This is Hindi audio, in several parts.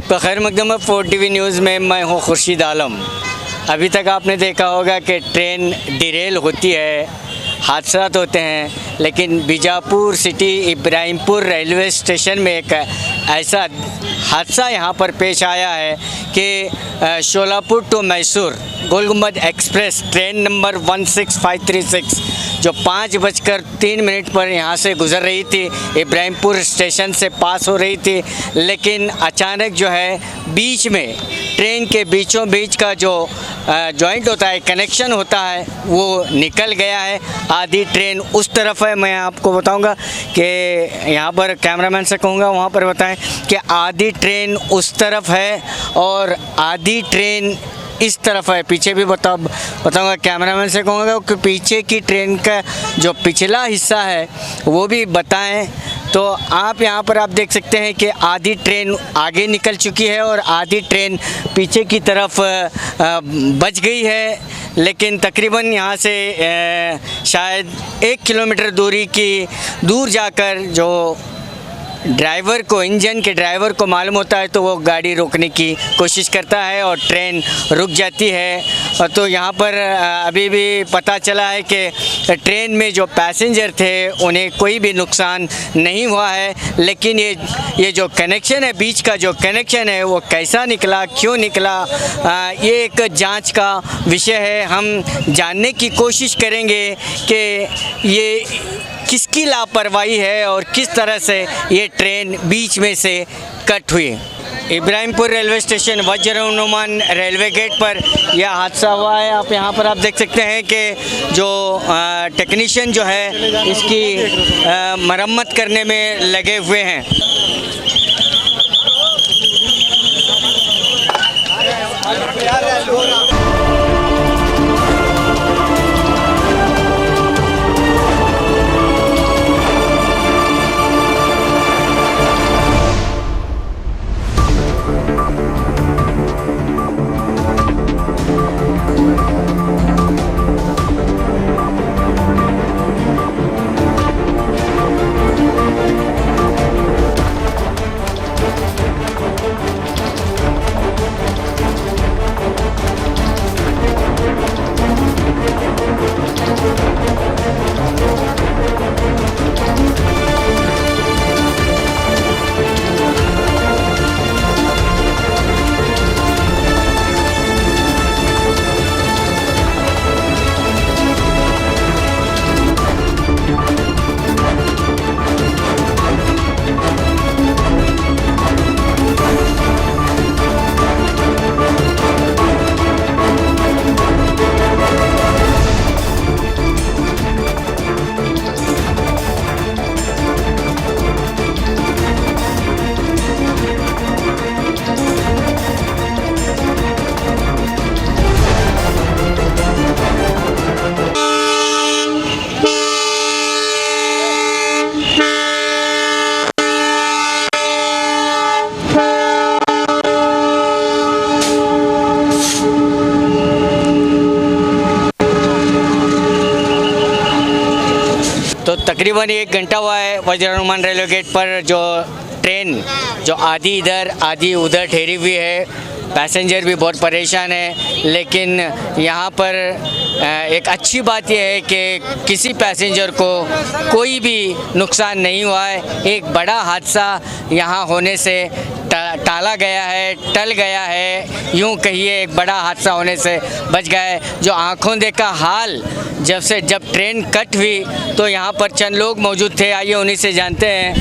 बखैर मकदम 4TV न्यूज़ में मैं हूँ खुर्शीद आलम। अभी तक आपने देखा होगा कि ट्रेन डिरेल होती है, हादसात होते हैं, लेकिन Bijapur city Ibrahimpur railway station में एक ऐसा हादसा यहाँ पर पेश आया है कि शोलापुर टू मैसूर गोल गुम्बद एक्सप्रेस ट्रेन नंबर 16536 जो 5:03 पर यहाँ से गुज़र रही थी, इब्राहिमपुर स्टेशन से पास हो रही थी, लेकिन अचानक जो है बीच में ट्रेन के बीचों बीच का जो जॉइंट होता है, कनेक्शन होता है, वो निकल गया है। आधी ट्रेन उस तरफ है, मैं आपको बताऊंगा कि यहाँ पर कैमरामैन से कहूँगा वहाँ पर बताएं कि आधी ट्रेन उस तरफ है और आधी ट्रेन इस तरफ है। पीछे भी बताऊंगा, कैमरामैन से कहूँगा कि पीछे की ट्रेन का जो पिछला हिस्सा है वो भी बताएं। तो आप यहाँ पर आप देख सकते हैं कि आधी ट्रेन आगे निकल चुकी है और आधी ट्रेन पीछे की तरफ बच गई है, लेकिन तकरीबन यहाँ से शायद 1 किलोमीटर दूर जाकर जो ड्राइवर को, इंजन के ड्राइवर को मालूम होता है तो वो गाड़ी रोकने की कोशिश करता है और ट्रेन रुक जाती है। तो यहाँ पर अभी भी पता चला है कि ट्रेन में जो पैसेंजर थे उन्हें कोई भी नुकसान नहीं हुआ है, लेकिन ये जो कनेक्शन है, बीच का जो कनेक्शन है, वो कैसा निकला, क्यों निकला, ये एक जांच का विषय है। हम जानने की कोशिश करेंगे कि ये किसकी लापरवाही है और किस तरह से ये ट्रेन बीच में से कट हुई। इब्राहिमपुर रेलवे स्टेशन वज्र-ए-नौमान रेलवे गेट पर यह हादसा हुआ है। आप यहाँ पर आप देख सकते हैं कि जो टेक्नीशियन जो है इसकी मरम्मत करने में लगे हुए हैं। तो तकरीबन 1 घंटा हुआ है वज्र-ए-नौमान रेलवे गेट पर जो ट्रेन जो आधी इधर आधी उधर ठहरी हुई है। पैसेंजर भी बहुत परेशान है, लेकिन यहाँ पर एक अच्छी बात यह है कि किसी पैसेंजर को कोई भी नुकसान नहीं हुआ है। एक बड़ा हादसा यहाँ होने से टाला गया है, टल गया है, यूँ कहिए एक बड़ा हादसा होने से बच गया है। जो आँखों देखा हाल जब ट्रेन कट हुई तो यहाँ पर चंद लोग मौजूद थे, आइए उन्हीं से जानते हैं।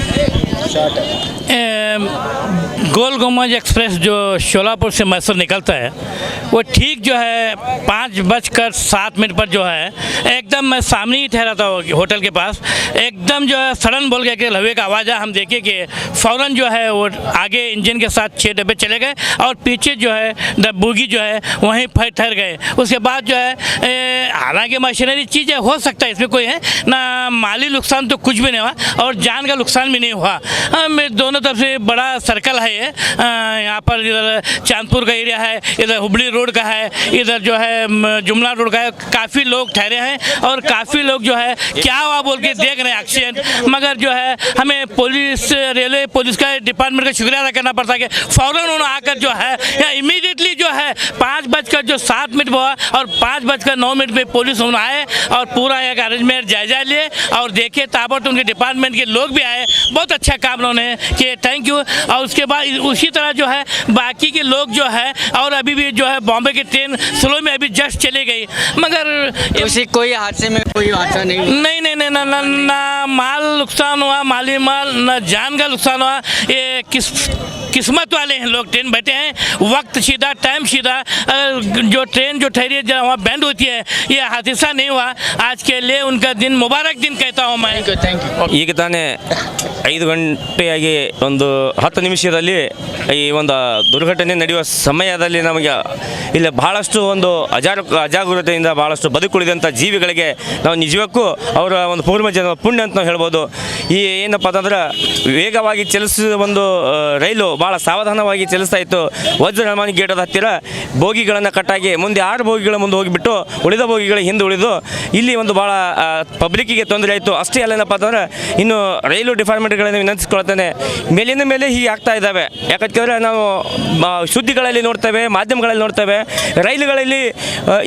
गोल गुम्बद एक्सप्रेस जो शोलापुर से मैसूर निकलता है वो ठीक जो है 5:07 पर जो है एकदम मैं सामने ही ठहरा था होटल के पास, एकदम जो है सडन बोल गया कि हवा का आवाज़ है। हम देखे कि फ़ौरन जो है वो आगे इंजन के साथ 6 डब्बे चले गए और पीछे जो है बोगी जो है वहीं ठहर गए। उसके बाद जो है हालांकि मशीनरी चीज़ है, हो सकता है इसमें कोई है ना, माली नुकसान तो कुछ भी नहीं हुआ और जान का नुकसान भी नहीं हुआ। दोनों तरफ से बड़ा सर्कल है है ये यहाँ पर इधर चांदपुर का एरिया है, इधर हुबली रोड का है, इधर जो है जुमला रोड का है। काफ़ी लोग ठहरे हैं और काफ़ी लोग जो है क्या हुआ बोल के देख रहे हैं एक्सीडेंट। मगर जो है हमें पुलिस, रेलवे पुलिस का डिपार्टमेंट का शुक्रिया अदा करना पड़ता है कि फ़ौरन उन्होंने आकर जो है या इमीडिएटली जो है 5:07 हुआ और 5:09 पे पुलिस उन्होंने आए और पूरा एक अरेंजमेंट जायजा लिए और देखे ताबड़तोड़ उनके डिपार्टमेंट के लोग भी आए। बहुत अच्छा काम उन्होंने किए, थैंक यू। और उसके बाद उसी तरह जो है बाकी के लोग जो है और अभी भी जो है बॉम्बे की ट्रेन स्लो में अभी जस्ट चली गई, मगर उसी कोई हादसे में कोई हादसा नहीं ना माल नुकसान हुआ, माली माल, ना जान का नुकसान हुआ। ये किस्मत वाले हैं लोग, ट्रेन बैठे हैं वक्त सीधा, टाइम सीधा। जो ट्रेन जो ठहरी है जहाँ वहाँ बैंड होती है, ये हादसा नहीं हुआ। आज के लिए उनका दिन मुबारक दिन कहता हूँ मैं। Thank you. ಈಗ ತಾನೇ 5 ಗಂಟೆಯಾಗಿ ಒಂದು 10 ನಿಮಿಷದಲ್ಲಿ ಈ ಒಂದು ದುರ್ಘಟನೆ ನಡೆಯುವ ಸಮಯದಲ್ಲಿ ನಮಗೆ ಇಲ್ಲಿ ಬಹಳಷ್ಟು ಒಂದು ಅಜಾಗರೂಕತೆಯಿಂದ ಬಹಳಷ್ಟು ಬದುಕುಳಿದಂಥ ಜೀವಿಗಳಿಗೆ ನಾವು ನಿಜಕ್ಕೂ ಅವರ ಒಂದು ಪೂರ್ವಜನ್ಮ ಪುಣ್ಯ ಅಂತ ನಾವು ಹೇಳ್ಬೋದು. ಈ ಏನಪ್ಪ ಅಂತಂದ್ರೆ ವೇಗವಾಗಿ ಚಲಿಸಿದ ಒಂದು ರೈಲು ಭಾಳ ಸಾವಧಾನವಾಗಿ ಚಲಿಸ್ತಾ ಇತ್ತು. ವಜ್ರಮಾನಿ ಗೇಟದ ಹತ್ತಿರ ಬೋಗಿಗಳನ್ನು ಕಟ್ಟಾಗಿ ಮುಂದೆ 6 ಬೋಗಿಗಳ ಮುಂದೆ ಹೋಗಿಬಿಟ್ಟು ಉಳಿದ ಬೋಗಿಗಳ ಹಿಂದೆ ಉಳಿದು ಇಲ್ಲಿ ಒಂದು ಭಾಳ ಪಬ್ಲಿಕ್ಕಿಗೆ ತೊಂದರೆ ಆಯಿತು. ಅಷ್ಟೇ ಅಲ್ಲೇನಪ್ಪ ಅಂತಂದ್ರೆ ಇನ್ನು ರೈಲು ಡಿಪಾರ್ಟ್ಮೆಂಟ್ಗಳನ್ನು ವಿನಂತಿಸ್ಕೊಳ್ತಾನೆ, ಮೇಲಿಂದ ಮೇಲೆ ಹೀಗೆ ಆಗ್ತಾ ಇದ್ದಾವೆ. ಯಾಕಂತಂದರೆ ನಾವು ಸುದ್ದಿಗಳಲ್ಲಿ ನೋಡ್ತೇವೆ, ಮಾಧ್ಯಮಗಳಲ್ಲಿ ನೋಡ್ತೇವೆ, ರೈಲುಗಳಲ್ಲಿ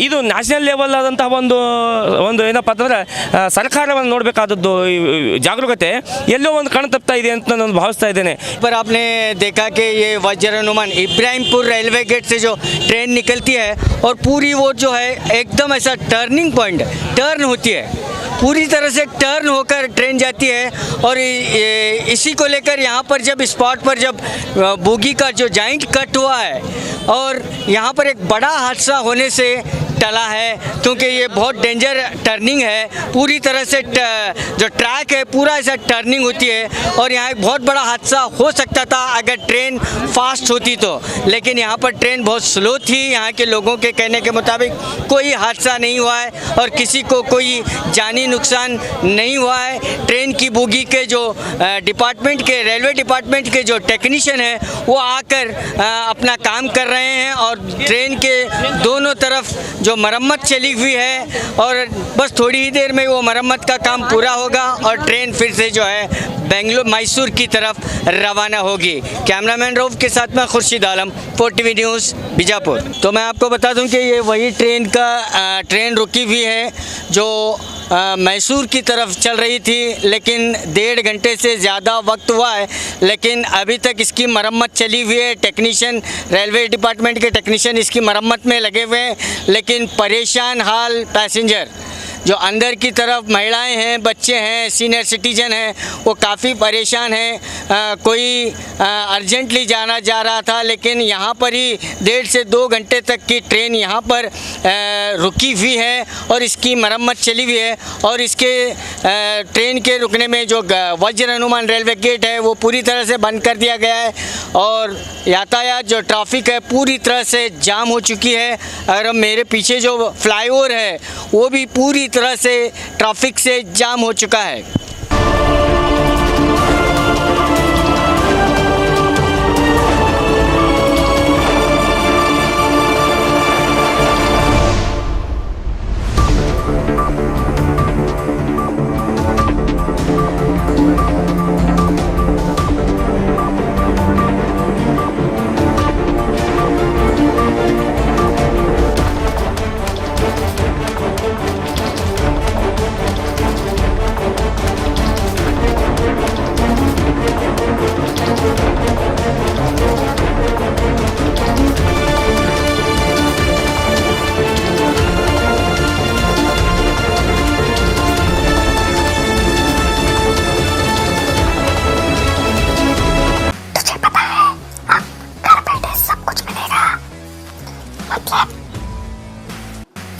ಇದು ನ್ಯಾಷನಲ್ ಲೆವೆಲ್ ಆದಂತಹ ಒಂದು ಏನಪ್ಪ ಅಂತಂದ್ರೆ ಸರ್ಕಾರವನ್ನು ನೋಡಬೇಕಾದದ್ದು ಜಾಗರೂಕತೆ ಎಲ್ಲೋ ಒಂದು ಕಣ್ ತಪ್ತಾ ಇದೆ ಅಂತ ನಾನು ಭಾವಿಸ್ತಾ ಇದ್ದೇನೆ. पर आपने देखा कि ये वज्रनुमान इब्राहिमपुर रेलवे गेट से जो ट्रेन निकलती है और पूरी वो जो है एकदम ऐसा टर्निंग पॉइंट टर्न होती है, पूरी तरह से टर्न होकर ट्रेन जाती है। और इसी को लेकर यहाँ पर जब स्पॉट पर जब बोगी का जो जॉइंट कट हुआ है और यहाँ पर एक बड़ा हादसा होने से टला है, क्योंकि ये बहुत डेंजर टर्निंग है। पूरी तरह से जो ट्रैक है पूरा ऐसा टर्निंग होती है और यहाँ एक बहुत बड़ा हादसा हो सकता था अगर ट्रेन फास्ट होती तो, लेकिन यहाँ पर ट्रेन बहुत स्लो थी। यहाँ के लोगों के कहने के मुताबिक कोई हादसा नहीं हुआ है और किसी को कोई जानी नुकसान नहीं हुआ है। ट्रेन की बोगी के जो डिपार्टमेंट के रेलवे डिपार्टमेंट के जो टेक्नीशियन हैं वो आकर अपना काम कर रहे हैं और ट्रेन के दोनों तरफ जो मरम्मत चली हुई है और बस थोड़ी ही देर में वो मरम्मत का काम पूरा होगा और ट्रेन फिर से जो है मैसूर की तरफ रवाना होगी। कैमरामैन रऊफ के साथ में खुर्शीद आलम, 4TV न्यूज़ बीजापुर। तो मैं आपको बता दूं कि ये वही ट्रेन रुकी हुई है जो मैसूर की तरफ चल रही थी, लेकिन 1.5 घंटे से ज़्यादा वक्त हुआ है, लेकिन अभी तक इसकी मरम्मत चली हुई है। टेक्नीशियन, रेलवे डिपार्टमेंट के टेक्नीशियन इसकी मरम्मत में लगे हुए हैं, लेकिन परेशान हाल पैसेंजर जो अंदर की तरफ महिलाएं हैं, बच्चे हैं, सीनियर सिटीजन हैं, वो काफ़ी परेशान हैं। कोई अर्जेंटली जाना जा रहा था, लेकिन यहाँ पर ही 1.5 से 2 घंटे तक की ट्रेन यहाँ पर रुकी हुई है और इसकी मरम्मत चली हुई है। और इसके ट्रेन के रुकने में जो वज्रनुमान रेलवे गेट है वो पूरी तरह से बंद कर दिया गया है और यातायात जो ट्रैफिक है पूरी तरह से जाम हो चुकी है। और मेरे पीछे जो फ्लाईओवर है वो भी पूरी तरह से ट्रैफिक से जाम हो चुका है।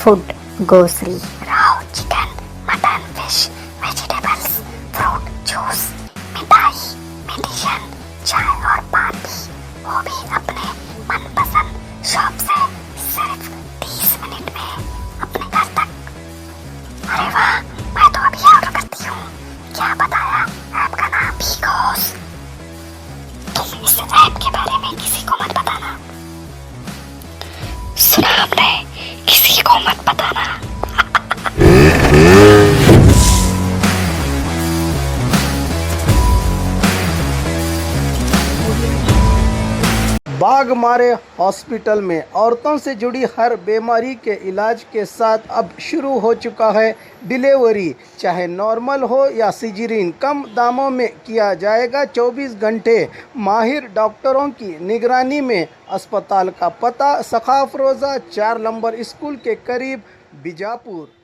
Food, grocery, raw chicken, mutton, fish, vegetables, fruit, juice, मिठाई, मेडिसिन, चाय और पानी, वो भी अपने मनपसंद शॉप से सिर्फ 30 मिनट में अपने घर तक। अरे वाह, मैं तो अभी ऑर्डर करती हूँ। क्या बताया आपका नाम? भीगोस। इस ऐप के बारे में किसी को मत बताना। सुना आपने? किसी को मत बताना। बाघ मारे हॉस्पिटल में औरतों से जुड़ी हर बीमारी के इलाज के साथ अब शुरू हो चुका है डिलीवरी। चाहे नॉर्मल हो या सिजरीन, कम दामों में किया जाएगा। 24 घंटे माहिर डॉक्टरों की निगरानी में। अस्पताल का पता सखाफ रोज़ा 4 नंबर स्कूल के करीब, बीजापुर।